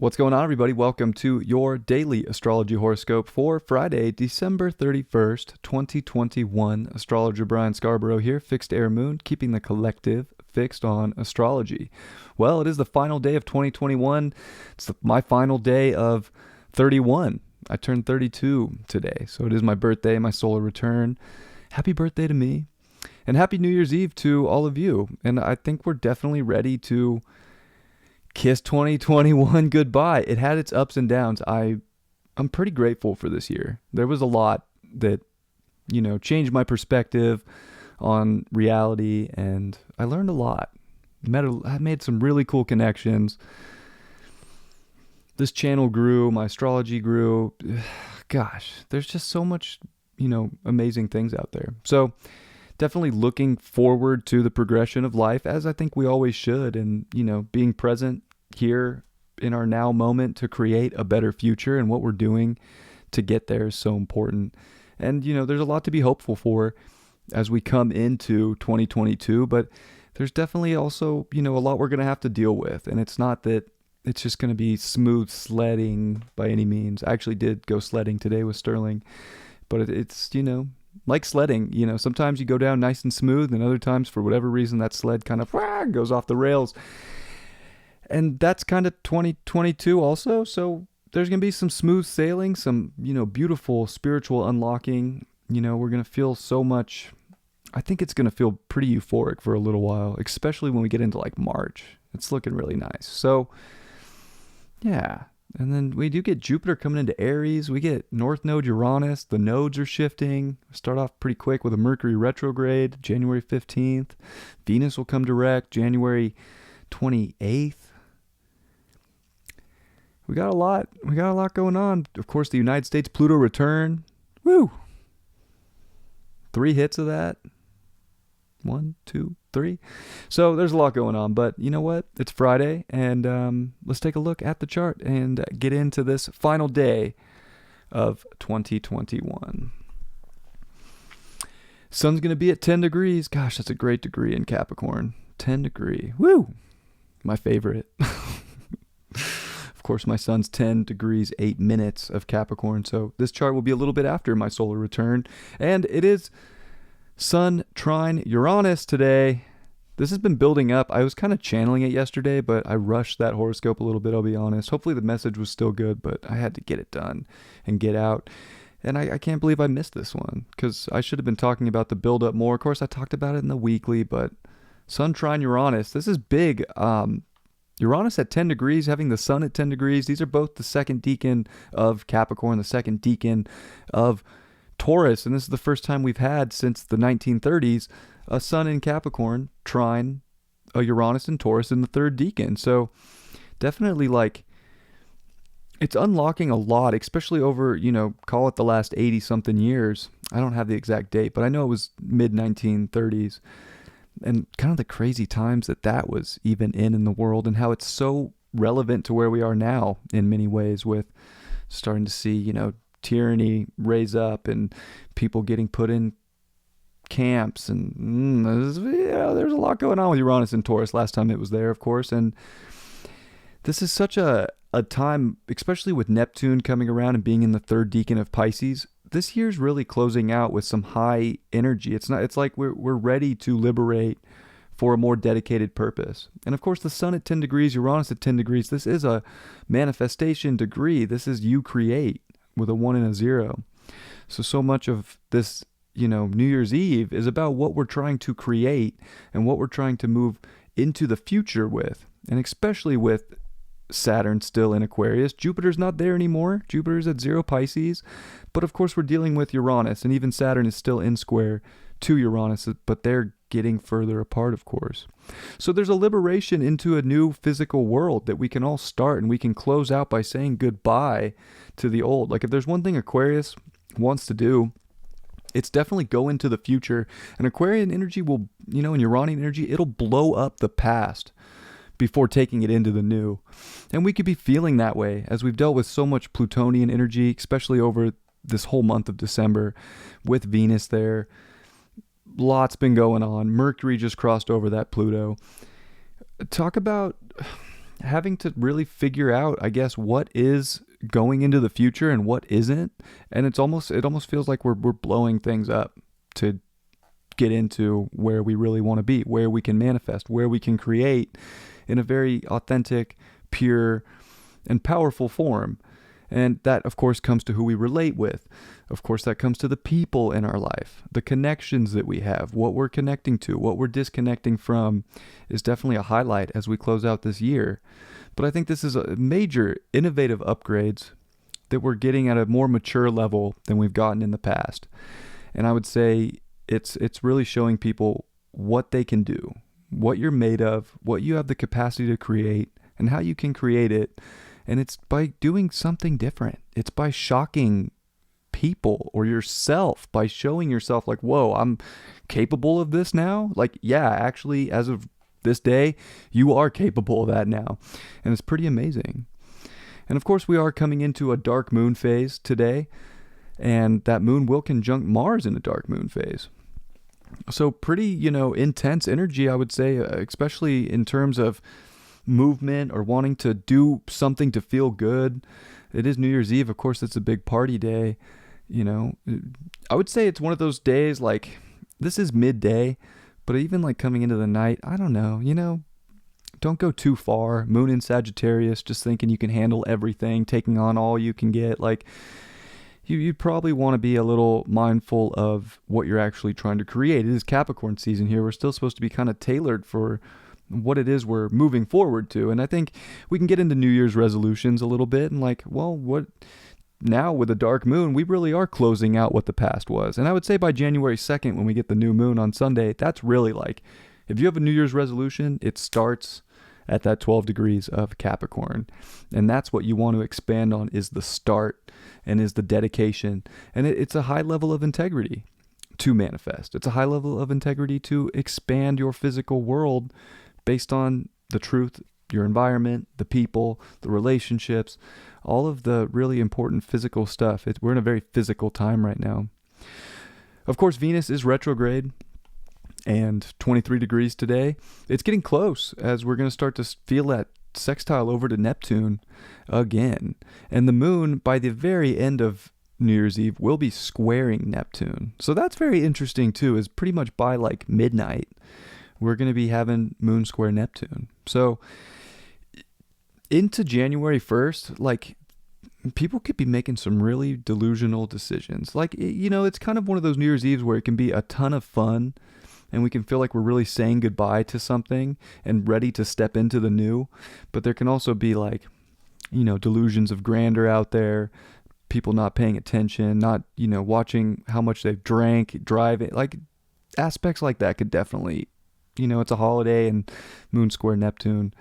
What's going on, everybody? Welcome to your daily astrology horoscope for Friday, December 31st, 2021. Astrologer Brian Scarborough here, Fixed Air Moon, keeping the collective fixed on astrology. Well, it is the final day of 2021. It's my final day of 31. I turned 32 today, so it is my birthday, my solar return. Happy birthday to me, and happy New Year's Eve to all of you. And I think we're definitely ready to kiss 2021 goodbye. It had its ups and downs. I'm pretty grateful for this year. There was a lot that, changed my perspective on reality, and I learned a lot. I made some really cool connections. This channel grew, my astrology grew. Gosh, there's just so much, amazing things out there. So definitely looking forward to the progression of life, as I think we always should, and, being present here in our now moment to create a better future, and what we're doing to get there is so important. And, there's a lot to be hopeful for as we come into 2022, but there's definitely also, a lot we're going to have to deal with. And it's not that it's just going to be smooth sledding by any means. I actually did go sledding today with Sterling, but it's, like sledding, sometimes you go down nice and smooth, and other times, for whatever reason, that sled kind of goes off the rails. And that's kind of 2022 also. So there's going to be some smooth sailing, some, beautiful spiritual unlocking. We're going to feel so much. I think it's going to feel pretty euphoric for a little while, especially when we get into like March. It's looking really nice. So yeah. And then we do get Jupiter coming into Aries. We get North Node Uranus. The nodes are shifting. Start off pretty quick with a Mercury retrograde, January 15th. Venus will come direct, January 28th. We got a lot going on. Of course, the United States Pluto return. Woo! 3 hits of that. 1, 2, 3. So there's a lot going on, but you know what? It's Friday, and let's take a look at the chart and get into this final day of 2021. Sun's going to be at 10 degrees. Gosh, that's a great degree in Capricorn. 10 degree. Woo! My favorite. Of course, my sun's 10 degrees, 8 minutes of Capricorn, so this chart will be a little bit after my solar return, and it is Sun trine Uranus today. This has been building up. I was kind of channeling it yesterday, but I rushed that horoscope a little bit, I'll be honest. Hopefully the message was still good, but I had to get it done and get out. And I can't believe I missed this one, because I should have been talking about the build up more. Of course, I talked about it in the weekly, but Sun trine Uranus, this is big. Uranus at 10 degrees, having the sun at 10 degrees. These are both the second decan of Capricorn, the second decan of Taurus. And this is the first time we've had since the 1930s a sun in Capricorn trine a Uranus and Taurus in the third decan. So definitely it's unlocking a lot, especially over, call it the last 80 something years. I don't have the exact date, but I know it was mid 1930s. And kind of the crazy times that was even in the world, and how it's so relevant to where we are now in many ways, with starting to see, tyranny raise up and people getting put in camps. And there's a lot going on with Uranus and Taurus last time it was there, of course. And this is such a time, especially with Neptune coming around and being in the third decan of Pisces. This year's really closing out with some high energy. It's like we're ready to liberate for a more dedicated purpose. And of course, the sun at 10 degrees, Uranus at 10 degrees, this is a manifestation degree. This is you create with a 1 and a 0. So much of this, New Year's Eve is about what we're trying to create and what we're trying to move into the future with. And especially with Saturn still in Aquarius. Jupiter's not there anymore. Jupiter's at 0 Pisces. But of course, we're dealing with Uranus, and even Saturn is still in square to Uranus, but they're getting further apart, of course. So there's a liberation into a new physical world that we can all start, and we can close out by saying goodbye to the old. Like, if there's one thing Aquarius wants to do, it's definitely go into the future. And Aquarian energy will, and Uranian energy, it'll blow up the past before taking it into the new. And we could be feeling that way as we've dealt with so much Plutonian energy, especially over this whole month of December with Venus there. Lots been going on. Mercury just crossed over that Pluto. Talk about having to really figure out, I guess, what is going into the future and what isn't. And it almost feels like we're blowing things up to get into where we really want to be, where we can manifest, where we can create in a very authentic, pure, and powerful form. And that, of course, comes to who we relate with. Of course, that comes to the people in our life, the connections that we have, what we're connecting to, what we're disconnecting from is definitely a highlight as we close out this year. But I think this is a major innovative upgrades that we're getting at a more mature level than we've gotten in the past. And I would say it's really showing people what they can do, what you're made of, what you have the capacity to create, and how you can create it. And it's by doing something different. It's by shocking people or yourself, by showing yourself like, whoa, I'm capable of this now. Like, yeah, actually, as of this day, you are capable of that now. And it's pretty amazing. And of course, we are coming into a dark moon phase today. And that moon will conjunct Mars in a dark moon phase. So pretty, intense energy, I would say, especially in terms of movement or wanting to do something to feel good. It is New Year's Eve. Of course, it's a big party day. I would say it's one of those days, like, this is midday, but even like coming into the night, I don't know, don't go too far. Moon in Sagittarius, just thinking you can handle everything, taking on all you can get. Like, you probably want to be a little mindful of what you're actually trying to create. It is Capricorn season here. We're still supposed to be kind of tailored for what it is we're moving forward to. And I think we can get into New Year's resolutions a little bit and like, well, what now with a dark moon, we really are closing out what the past was. And I would say by January 2nd, when we get the new moon on Sunday, that's really like, if you have a New Year's resolution, it starts at that 12 degrees of Capricorn. And that's what you want to expand on, is the start and is the dedication. And it's a high level of integrity to manifest. It's a high level of integrity to expand your physical world based on the truth, your environment, the people, the relationships, all of the really important physical stuff. We're in a very physical time right now. Of course, Venus is retrograde and 23 degrees today. It's getting close as we're going to start to feel that sextile over to Neptune again. And the moon, by the very end of New Year's Eve, will be squaring Neptune. So that's very interesting too, is pretty much by like midnight, we're going to be having moon square Neptune. So into January 1st, like, people could be making some really delusional decisions. Like, it's kind of one of those New Year's Eves where it can be a ton of fun and we can feel like we're really saying goodbye to something and ready to step into the new. But there can also be like, delusions of grandeur out there, people not paying attention, not, watching how much they've drank, driving, like aspects like that could definitely, it's a holiday and moon square Neptune.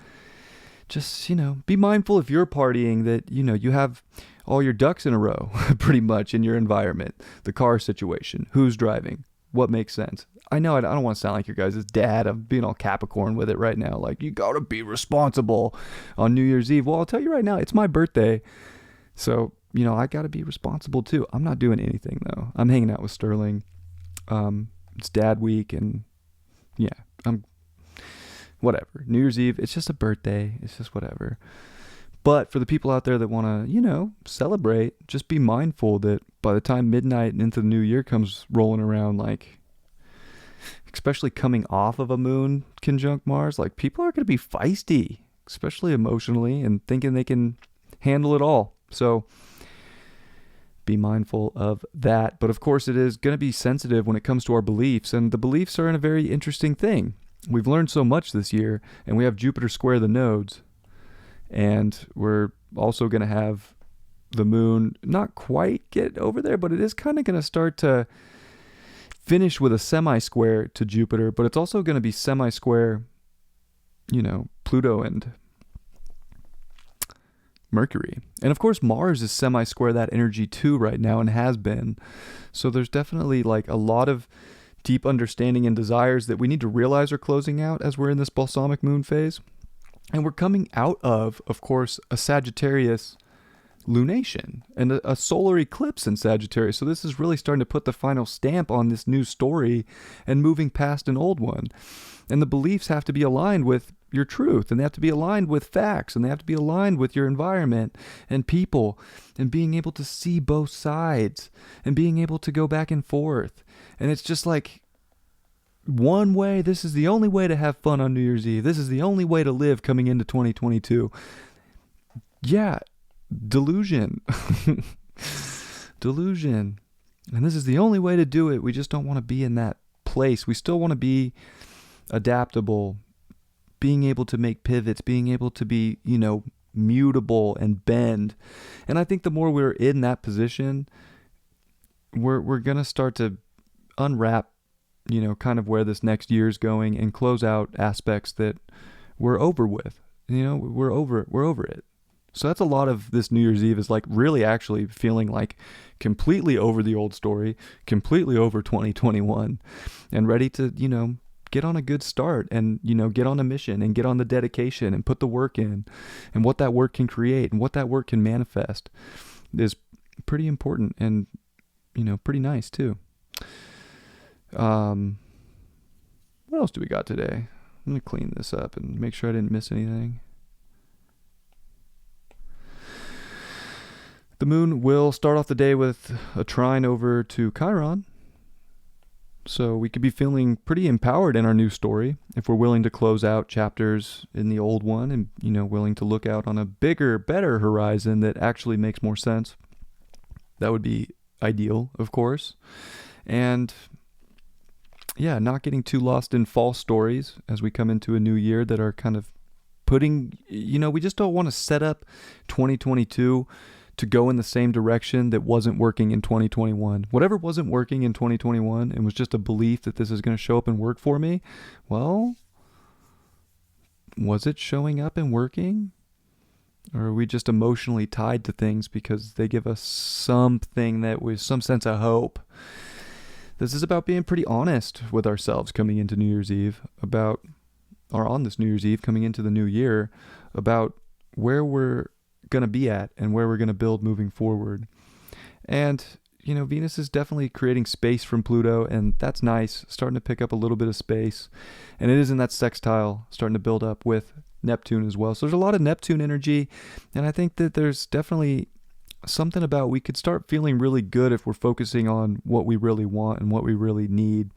Just, be mindful if you're partying that, you have all your ducks in a row pretty much in your environment. The car situation, who's driving, what makes sense. I know I don't want to sound like your guys' dad. I'm being all Capricorn with it right now. Like, you got to be responsible on New Year's Eve. Well, I'll tell you right now, it's my birthday. So, I got to be responsible too. I'm not doing anything though. I'm hanging out with Sterling. It's dad week and yeah, I'm whatever. New Year's Eve, it's just a birthday. It's just whatever. But for the people out there that want to, celebrate, just be mindful that by the time midnight and into the new year comes rolling around, like, especially coming off of a moon conjunct Mars, like, people are going to be feisty, especially emotionally, and thinking they can handle it all. So be mindful of that. But of course, it is going to be sensitive when it comes to our beliefs, and the beliefs are in a very interesting thing. We've learned so much this year, and we have Jupiter square the nodes, and we're also going to have the moon not quite get over there, but it is kind of going to start to finish with a semi-square to Jupiter, but it's also going to be semi-square, Pluto and Mercury. And of course, Mars is semi-square that energy too right now and has been. So there's definitely like a lot of deep understanding and desires that we need to realize are closing out as we're in this balsamic moon phase. And we're coming out of course, a Sagittarius lunation and a solar eclipse in Sagittarius. So this is really starting to put the final stamp on this new story and moving past an old one. And the beliefs have to be aligned with your truth, and they have to be aligned with facts, and they have to be aligned with your environment and people, and being able to see both sides and being able to go back and forth. And it's just like one way, this is the only way to have fun on New Year's Eve. This is the only way to live coming into 2022. Yeah, delusion. Delusion. And this is the only way to do it. We just don't want to be in that place. We still want to be adaptable, being able to make pivots, being able to be, mutable and bend. And I think the more we're in that position, we're going to start to unwrap, kind of where this next year's going, and close out aspects that we're over with. We're over it. So that's a lot of this New Year's Eve, is like really actually feeling like completely over the old story, completely over 2021, and ready to, get on a good start, and, get on a mission, and get on the dedication, and put the work in, and what that work can create and what that work can manifest is pretty important, and, pretty nice too. What else do we got today? I'm going to clean this up and make sure I didn't miss anything. The moon will start off the day with a trine over to Chiron. So we could be feeling pretty empowered in our new story if we're willing to close out chapters in the old one, and, willing to look out on a bigger, better horizon that actually makes more sense. That would be ideal, of course. And yeah, not getting too lost in false stories as we come into a new year that are kind of putting, we just don't want to set up 2022 to go in the same direction that wasn't working in 2021. Whatever wasn't working in 2021 and was just a belief that this is going to show up and work for me, well, was it showing up and working? Or are we just emotionally tied to things because they give us something that was some sense of hope? This is about being pretty honest with ourselves coming into New Year's Eve, on this New Year's Eve coming into the new year, about where we're going to be at and where we're going to build moving forward. And, Venus is definitely creating space from Pluto, and that's nice, starting to pick up a little bit of space. And it is in that sextile starting to build up with Neptune as well. So there's a lot of Neptune energy, and I think that there's definitely something about we could start feeling really good if we're focusing on what we really want and what we really need,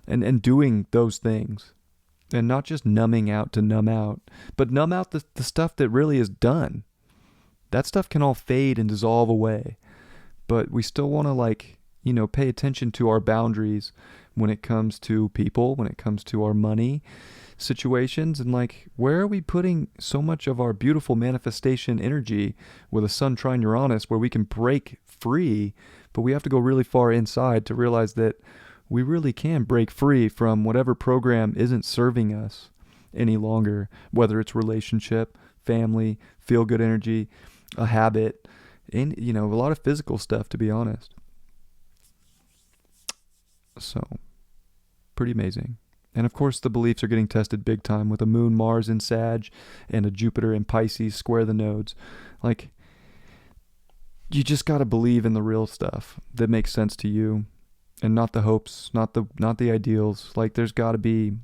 and doing those things, and not just numbing out to numb out, but numb out the stuff that really is done. That stuff can all fade and dissolve away, but we still want to pay attention to our boundaries when it comes to people, when it comes to our money situations, and where are we putting so much of our beautiful manifestation energy with a sun trine Uranus, where we can break free, but we have to go really far inside to realize that we really can break free from whatever program isn't serving us any longer, whether it's relationship, family, feel good energy, a habit, and a lot of physical stuff, to be honest. So pretty amazing. And of course the beliefs are getting tested big time with a moon Mars in Sag and a Jupiter in Pisces square the nodes. You just got to believe in the real stuff that makes sense to you, and not the hopes, not the ideals. There's got to be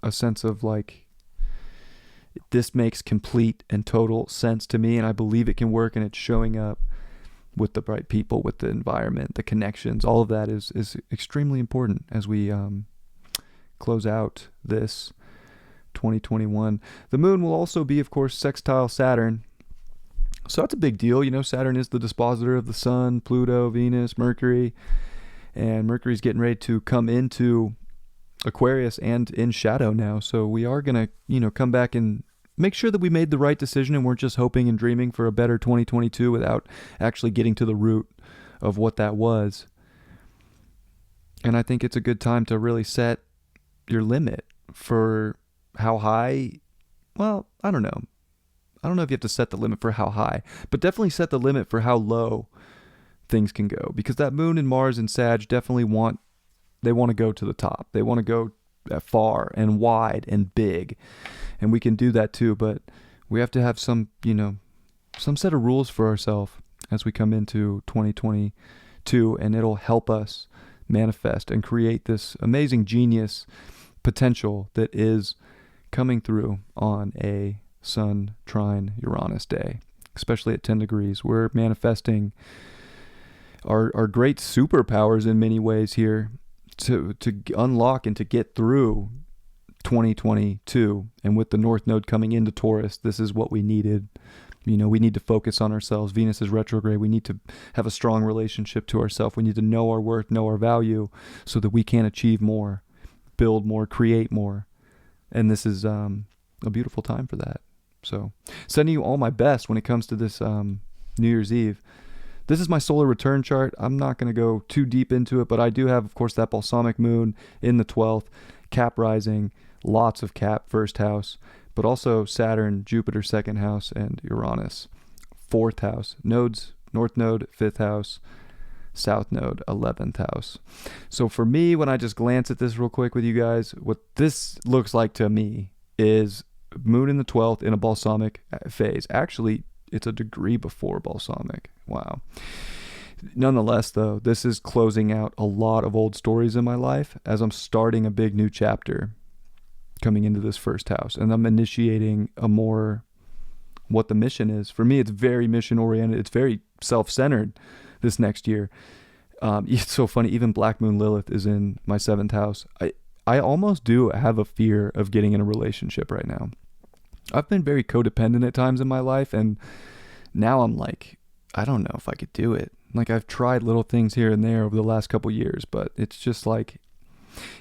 a sense of this makes complete and total sense to me, and I believe it can work, and it's showing up with the right people, with the environment, the connections. All of that is extremely important as we close out this 2021. The moon will also be, of course, sextile Saturn. So that's a big deal. Saturn is the dispositor of the sun, Pluto, Venus, Mercury, and Mercury's getting ready to come into Aquarius and in shadow now. So we are going to, come back and make sure that we made the right decision and weren't just hoping and dreaming for a better 2022 without actually getting to the root of what that was. And I think it's a good time to really set your limit for how high. Well, I don't know. I don't know if you have to set the limit for how high, but definitely set the limit for how low things can go, because that moon and Mars and Sag definitely want to go to the top. They want to go far and wide and big, and we can do that too, but we have to have some set of rules for ourselves as we come into 2022, and it'll help us manifest and create this amazing genius potential that is coming through on a Sun trine Uranus day, especially at 10 degrees. We're manifesting our great superpowers in many ways here to unlock and to get through 2022. And with the North Node coming into Taurus, this is what we needed. We need to focus on ourselves. Venus is retrograde. We need to have a strong relationship to ourselves. We need to know our worth, know our value, so that we can achieve more, build more, create more. And this is a beautiful time for that. So sending you all my best when it comes to this New Year's Eve. This is my solar return chart. I'm not going to go too deep into it, but I do have, of course, that balsamic moon in the 12th, Cap rising, lots of Cap first house, but also Saturn, Jupiter second house, and Uranus fourth house. Nodes, North Node, fifth house, South Node, 11th house. So for me, when I just glance at this real quick with you guys, what this looks like to me is moon in the 12th in a balsamic phase. Actually, it's a degree before balsamic. Wow. Nonetheless, though, this is closing out a lot of old stories in my life as I'm starting a big new chapter coming into this first house. And I'm initiating a more what the mission is. For me, it's very mission oriented. It's very self-centered this next year. It's so funny. Even Black Moon Lilith is in my 7th house. I almost do have a fear of getting in a relationship right now. I've been very codependent at times in my life, and now I'm like, I don't know if I could do it. Like, I've tried little things here and there over the last couple years, but it's just like,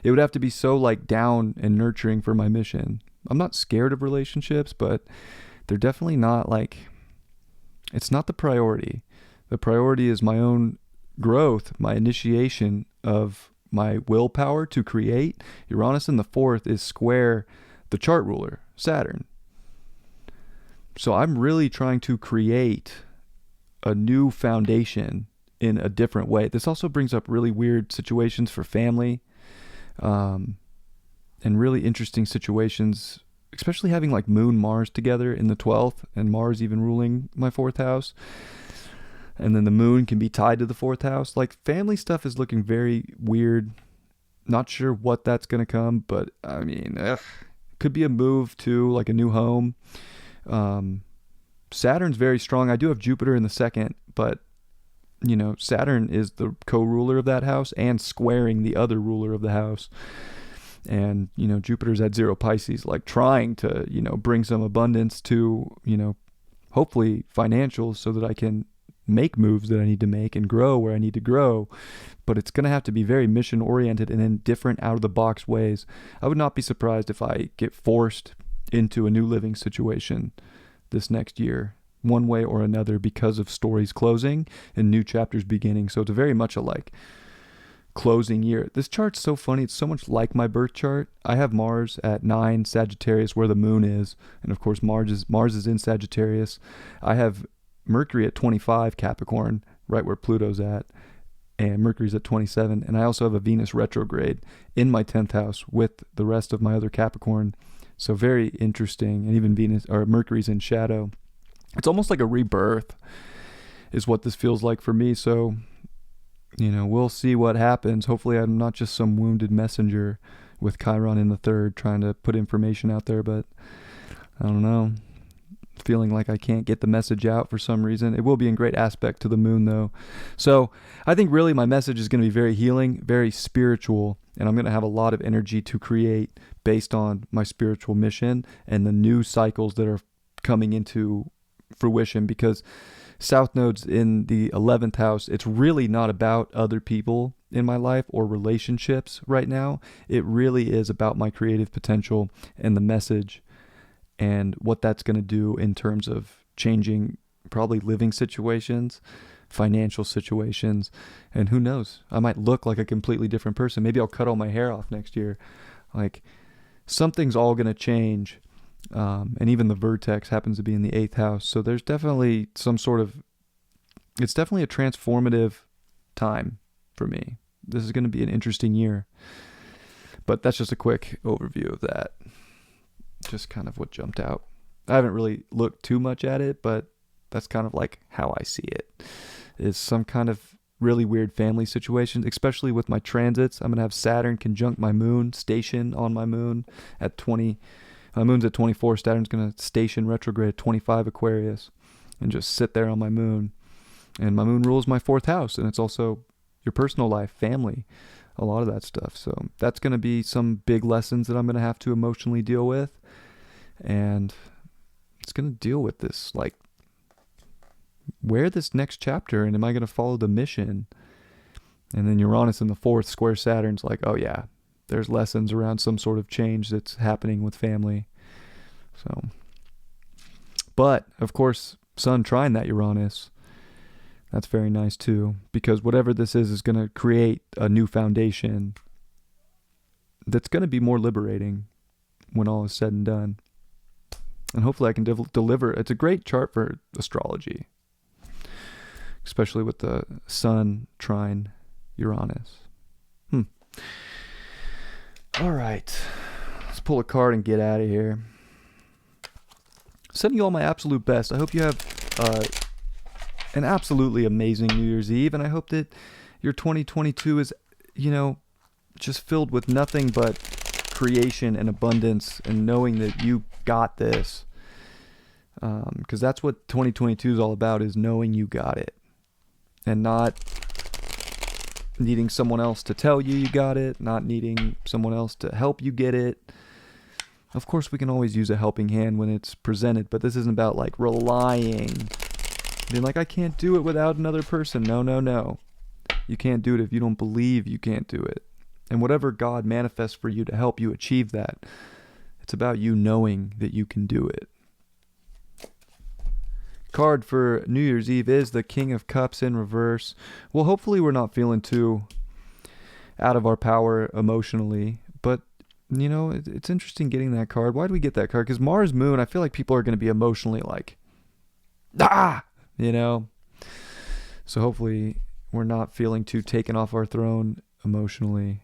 it would have to be so like down and nurturing for my mission. I'm not scared of relationships, but they're definitely not like, it's not the priority. The priority is my own growth, my initiation of my willpower to create. Uranus in the 4th is square the chart ruler, Saturn. So I'm really trying to create a new foundation in a different way. This also brings up really weird situations for family, and really interesting situations, especially having like Moon Mars together in the 12th and Mars even ruling my 4th house. And then the moon can be tied to the 4th house. Like, family stuff is looking very weird. Not sure what that's going to come, but I mean, could be a move to like a new home. Saturn's very strong. I do have Jupiter in the 2nd, but Saturn is the co-ruler of that house and squaring the other ruler of the house. And, Jupiter's at 0 Pisces, like trying to, bring some abundance to, hopefully financial, so that I can make moves that I need to make and grow where I need to grow. But it's going to have to be very mission oriented and in different out of the box ways. I would not be surprised if I get forced into a new living situation this next year, one way or another, because of stories closing and new chapters beginning. So it's very much a like closing year. This chart's so funny. It's so much like my birth chart. I have Mars at 9 Sagittarius, where the moon is. And of course, Mars is in Sagittarius. I have Mercury at 25 Capricorn, right where Pluto's at. And Mercury's at 27. And I also have a Venus retrograde in my 10th house with the rest of my other Capricorn. So very interesting. And even Mercury's in shadow. It's almost like a rebirth is what this feels like for me. So, we'll see what happens. Hopefully I'm not just some wounded messenger with Chiron in the 3rd trying to put information out there, but I don't know. Feeling like I can't get the message out for some reason. It will be in great aspect to the moon though. So I think really my message is going to be very healing, very spiritual, and I'm going to have a lot of energy to create based on my spiritual mission and the new cycles that are coming into fruition, because South Node's in the 11th house. It's really not about other people in my life or relationships right now. It really is about my creative potential and the message and what that's going to do in terms of changing probably living situations, financial situations, and who knows, I might look like a completely different person. Maybe I'll cut all my hair off next year. Like, something's all going to change. And even the vertex happens to be in the 8th house. So there's definitely it's definitely a transformative time for me. This is going to be an interesting year. But that's just a quick overview of that. Just kind of what jumped out. I haven't really looked too much at it, but that's kind of like how I see it. Is some kind of really weird family situations, especially with my transits. I'm going to have Saturn conjunct my moon, station on my moon at 20 My moon's at 24. Saturn's going to station retrograde at 25 Aquarius and just sit there on my moon. And my moon rules my 4th house, and it's also your personal life, family, a lot of that stuff. So that's going to be some big lessons that I'm going to have to emotionally deal with. And it's going to deal with this, like, where this next chapter, and am I going to follow the mission? And then Uranus in the 4th, square Saturn's like, oh yeah, there's lessons around some sort of change that's happening with family. So, but of course, Sun trine that Uranus. That's very nice too, because whatever this is going to create a new foundation that's going to be more liberating when all is said and done. And hopefully I can deliver. It's a great chart for astrology, especially with the Sun trine Uranus. All right. Let's pull a card and get out of here. Sending you all my absolute best. I hope you have an absolutely amazing New Year's Eve, and I hope that your 2022 is, just filled with nothing but creation and abundance and knowing that you got this. Because that's what 2022 is all about, is knowing you got it. And not needing someone else to tell you you got it, not needing someone else to help you get it. Of course, we can always use a helping hand when it's presented, but this isn't about like relying, being like, I can't do it without another person. No. You can't do it if you don't believe you can't do it. And whatever God manifests for you to help you achieve that, it's about you knowing that you can do it. Card for New Year's Eve is the King of Cups in reverse. Well, hopefully we're not feeling too out of our power emotionally, but it's interesting getting that card. Why do we get that card? Because Mars Moon, I feel like people are going to be emotionally like, So hopefully we're not feeling too taken off our throne emotionally.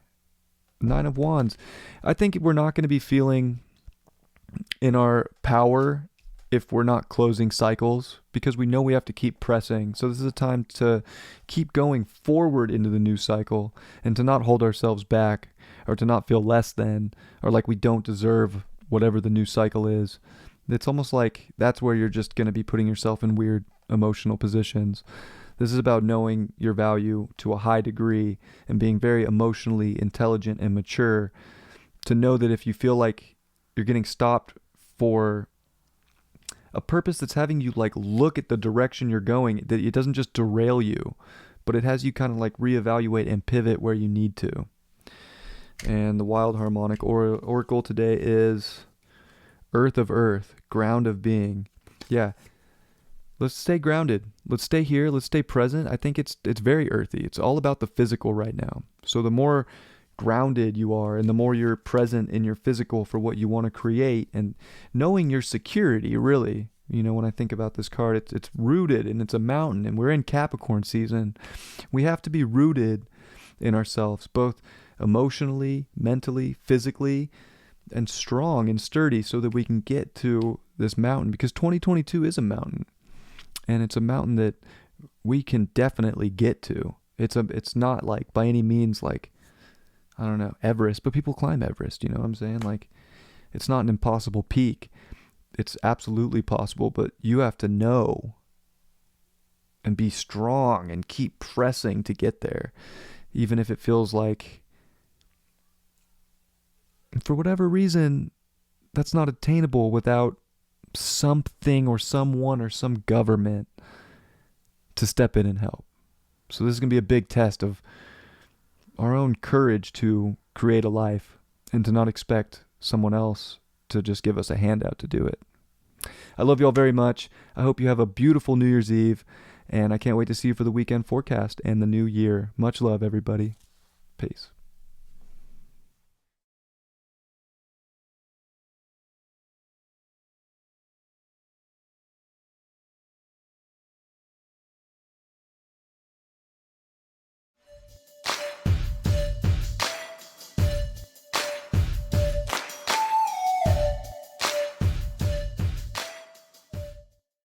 9 of Wands. I think we're not going to be feeling in our power if we're not closing cycles, because we know we have to keep pressing. So this is a time to keep going forward into the new cycle and to not hold ourselves back, or to not feel less than, or like we don't deserve whatever the new cycle is. It's almost like that's where you're just going to be putting yourself in weird emotional positions. This is about knowing your value to a high degree and being very emotionally intelligent and mature to know that if you feel like you're getting stopped for a purpose that's having you like look at the direction you're going, that it doesn't just derail you, but it has you kind of like reevaluate and pivot where you need to. And the Wild Harmonic Oracle today is Earth of Earth, Ground of Being. Yeah. Let's stay grounded. Let's stay here. Let's stay present. I think it's very earthy. It's all about the physical right now. So the more grounded you are and the more you're present in your physical for what you want to create, and knowing your security, really, when I think about this card, it's rooted and it's a mountain, and we're in Capricorn season. We have to be rooted in ourselves, both emotionally, mentally, physically, and strong and sturdy so that we can get to this mountain, because 2022 is a mountain. And it's a mountain that we can definitely get to. It's not like by any means like, I don't know, Everest, but people climb Everest, you know what I'm saying? Like, it's not an impossible peak. It's absolutely possible, but you have to know and be strong and keep pressing to get there. Even if it feels like, for whatever reason, that's not attainable without something or someone or some government to step in and help. So this is going to be a big test of our own courage to create a life and to not expect someone else to just give us a handout to do it. I love you all very much. I hope you have a beautiful New Year's Eve, and I can't wait to see you for the weekend forecast and the new year. Much love, everybody. Peace.